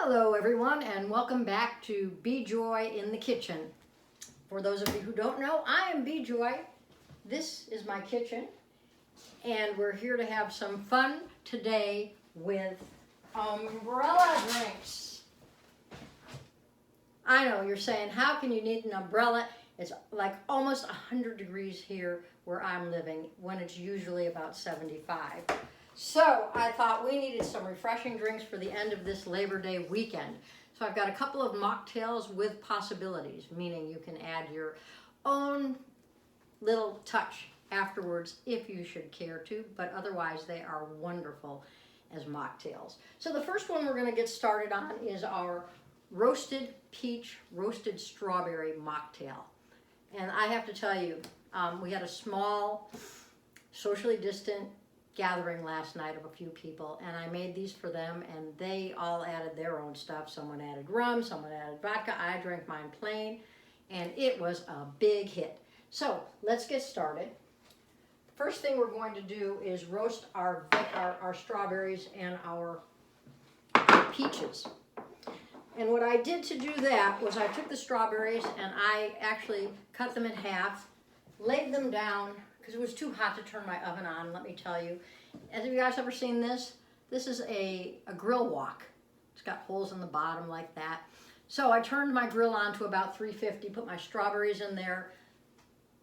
Hello everyone, and welcome back to Be Joy in the Kitchen. For those of you who don't know, I am Be Joy. This is my kitchen, and we're here to have some fun today with umbrella drinks. I know, you're saying, how can you need an umbrella? It's like almost 100 degrees here where I'm living when it's usually about 75. So I thought we needed some refreshing drinks for the end of this Labor Day weekend. So I've got a couple of mocktails with possibilities, meaning you can add your own little touch afterwards if you should care to, but otherwise they are wonderful as mocktails. So the first one we're going to get started on is our roasted peach, roasted strawberry mocktail. And I have to tell you, we had a small, socially distant gathering last night of a few people, and I made these for them, and they all added their own stuff. Someone added rum, someone added vodka. I drank mine plain, and it was a big hit. So let's get started. First thing we're going to do is roast our strawberries and our peaches. And what I did to do that was I took the strawberries and I actually cut them in half, laid them down, because it was too hot to turn my oven on, let me tell you. Have you guys ever seen this? This is a grill wok. It's got holes in the bottom like that. So I turned my grill on to about 350, put my strawberries in there,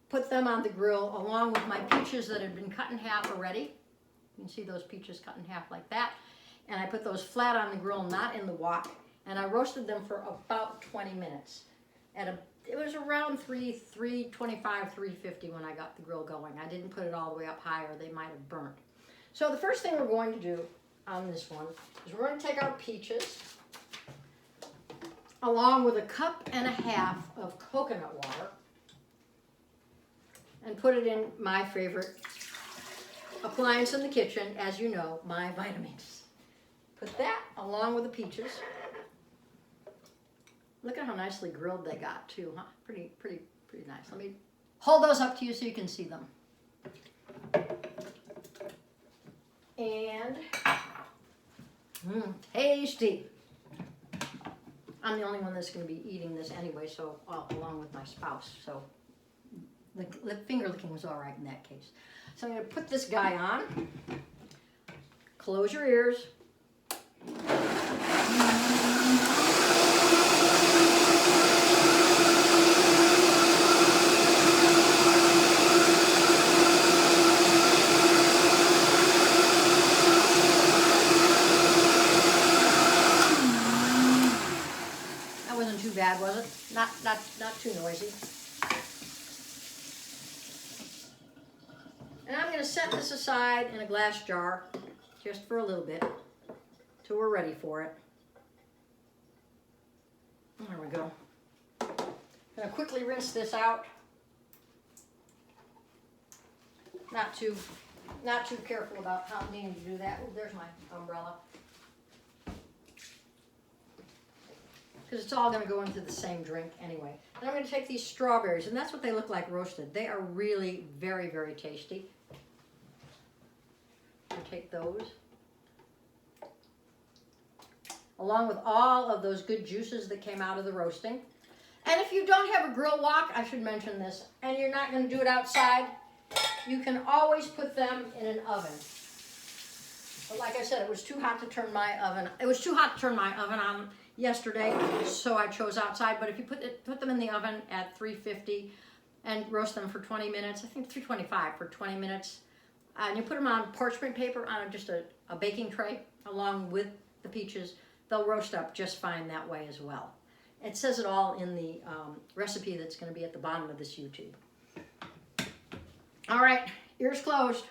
put them on the grill along with my peaches that had been cut in half already. You can see those peaches cut in half like that. And I put those flat on the grill, not in the wok, and I roasted them for about 20 minutes. It was around 325, 350 when I got the grill going. I didn't put it all the way up high or they might have burnt. So the first thing we're going to do on this one is we're going to take our peaches along with 1.5 cups of coconut water and put it in my favorite appliance in the kitchen, as you know, my Vitamix. Put that along with the peaches. Look at how nicely grilled they got too, huh? Pretty nice. Let me hold those up to you so you can see them. And, tasty. I'm the only one that's going to be eating this anyway, so along with my spouse. So the finger licking was all right in that case. So I'm going to put this guy on. Close your ears. Bad, was it? Not too noisy. And I'm going to set this aside in a glass jar just for a little bit till we're ready for it. There we go. I'm going to quickly rinse this out. Not too careful about how needing to do that. Oh, there's my umbrella. Because it's all going to go into the same drink anyway. And I'm going to take these strawberries, and that's what they look like roasted. They are really very, very tasty. I'll take those. Along with all of those good juices that came out of the roasting. And if you don't have a grill wok, I should mention this, and you're not going to do it outside, you can always put them in an oven. But like I said, it was too hot to turn my oven. It was too hot to turn my oven on yesterday, so I chose outside. But if you put them in the oven at 350 and roast them for 20 minutes, I think 325 for 20 minutes, and you put them on parchment paper on just a baking tray along with the peaches, they'll roast up just fine that way as well. It says it all in the recipe that's going to be at the bottom of this YouTube. All right, ears closed.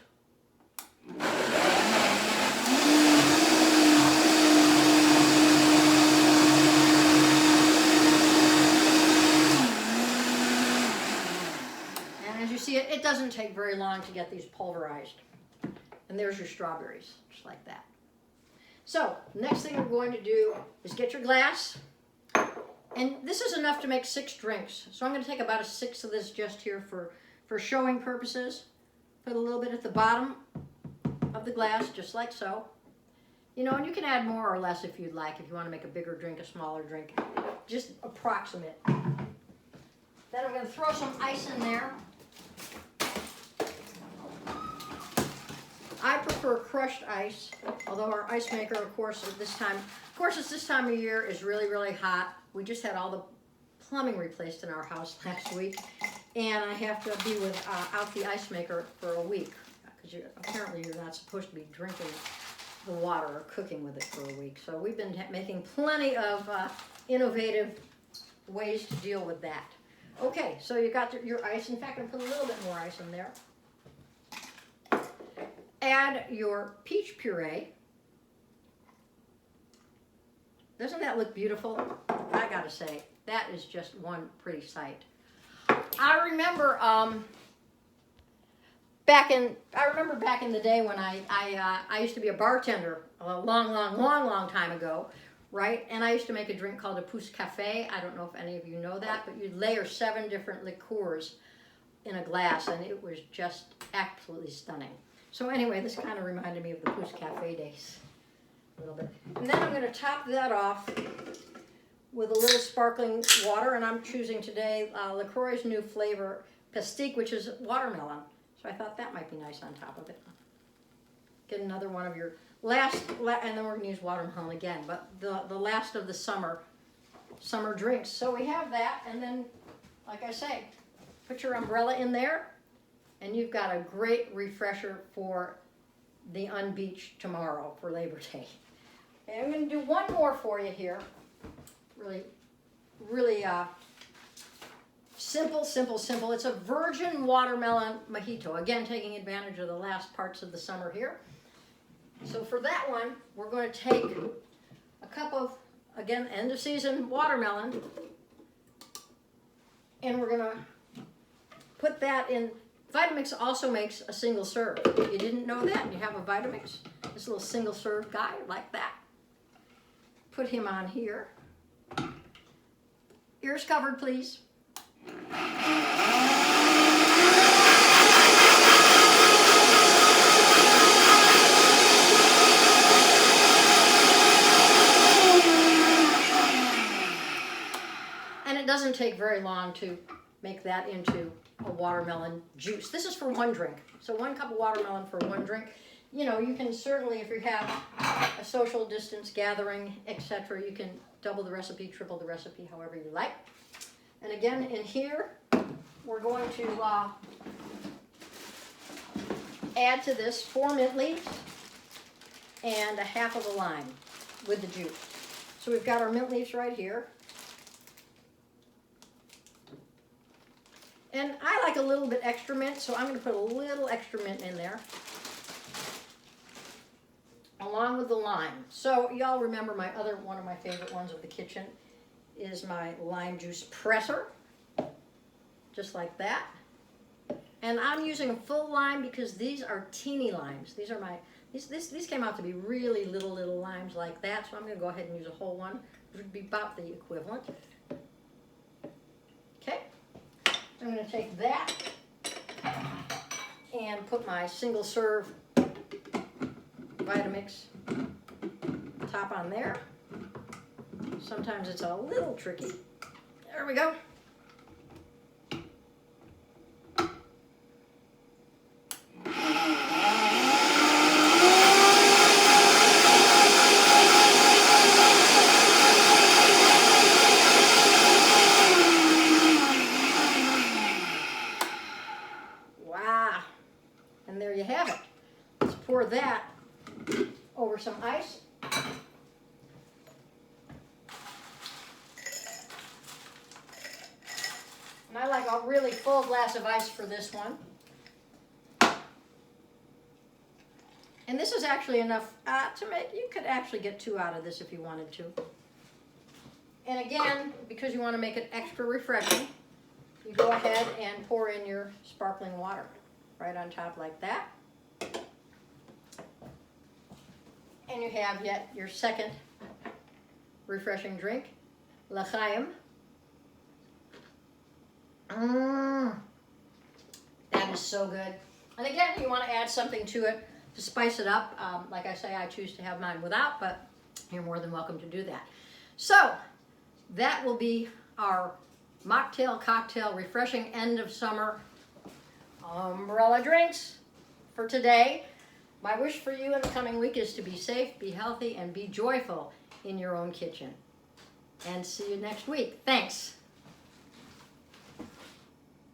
See, it doesn't take very long to get these pulverized. And there's your strawberries, just like that. So, next thing we're going to do is get your glass. And this is enough to make 6 drinks. So I'm going to take about a 1/6 of this just here for showing purposes. Put a little bit at the bottom of the glass, just like so. You know, and you can add more or less if you'd like, if you want to make a bigger drink, a smaller drink. Just approximate. Then I'm going to throw some ice in there. I prefer crushed ice, although our ice maker, of course, it's this time of year is really, really hot. We just had all the plumbing replaced in our house last week, and I have to be without the ice maker for a week, because apparently you're not supposed to be drinking the water or cooking with it for a week. So we've been making plenty of innovative ways to deal with that. Okay, so you got your ice. In fact, I'm going to put a little bit more ice in there. Add your peach puree. Doesn't that look beautiful? I gotta say, that is just one pretty sight. I remember back in the day when I used to be a bartender a long time ago, right? And I used to make a drink called a pousse café. I don't know if any of you know that, but you'd layer 7 different liqueurs in a glass, and it was just absolutely stunning. So anyway, this kind of reminded me of the pousse café days a little bit. And then I'm going to top that off with a little sparkling water, and I'm choosing today LaCroix's new flavor, Pastique, which is watermelon. So I thought that might be nice on top of it. Get another one of your last, and then we're going to use watermelon again, but the last of the summer drinks. So we have that, and then, like I say, put your umbrella in there, and you've got a great refresher for the unbeached tomorrow for Labor Day. And I'm going to do one more for you here. Really simple. It's a virgin watermelon mojito. Again, taking advantage of the last parts of the summer here. So for that one, we're going to take a cup of, again, end of season watermelon, and we're going to put that in. Vitamix also makes a single serve. If you didn't know that, you have a Vitamix, this little single serve guy like that. Put him on here. Ears covered, please. And it doesn't take very long to make that into a watermelon juice. This is for one drink. So 1 cup of watermelon for 1 drink. You know, you can certainly, if you have a social distance gathering, etc., you can double the recipe, triple the recipe, however you like. And again, in here, we're going to add to this 4 mint leaves and a half of a lime with the juice. So we've got our mint leaves right here. And I like a little bit extra mint, so I'm going to put a little extra mint in there, along with the lime. So y'all remember one of my favorite ones of the kitchen is my lime juice presser, just like that. And I'm using a full lime because these are teeny limes. These are these came out to be really little limes like that, so I'm going to go ahead and use a whole one, which would be about the equivalent. Okay. I'm going to take that and put my single serve Vitamix top on there. Sometimes it's a little tricky. There we go. Wow. And there you have it. Let's pour that over some ice. And I like a really full glass of ice for this one. And this is actually enough to make, you could actually get 2 out of this if you wanted to. And again, because you want to make it extra refreshing, you go ahead and pour in your sparkling water right on top like that. And you have yet your second refreshing drink, L'Chaim. That is so good. And again, you want to add something to it to spice it up. Like I say, I choose to have mine without, but you're more than welcome to do that. So that will be our mocktail, cocktail, refreshing end of summer umbrella drinks for today. My wish for you in the coming week is to be safe, be healthy, and be joyful in your own kitchen. And see you next week. Thanks.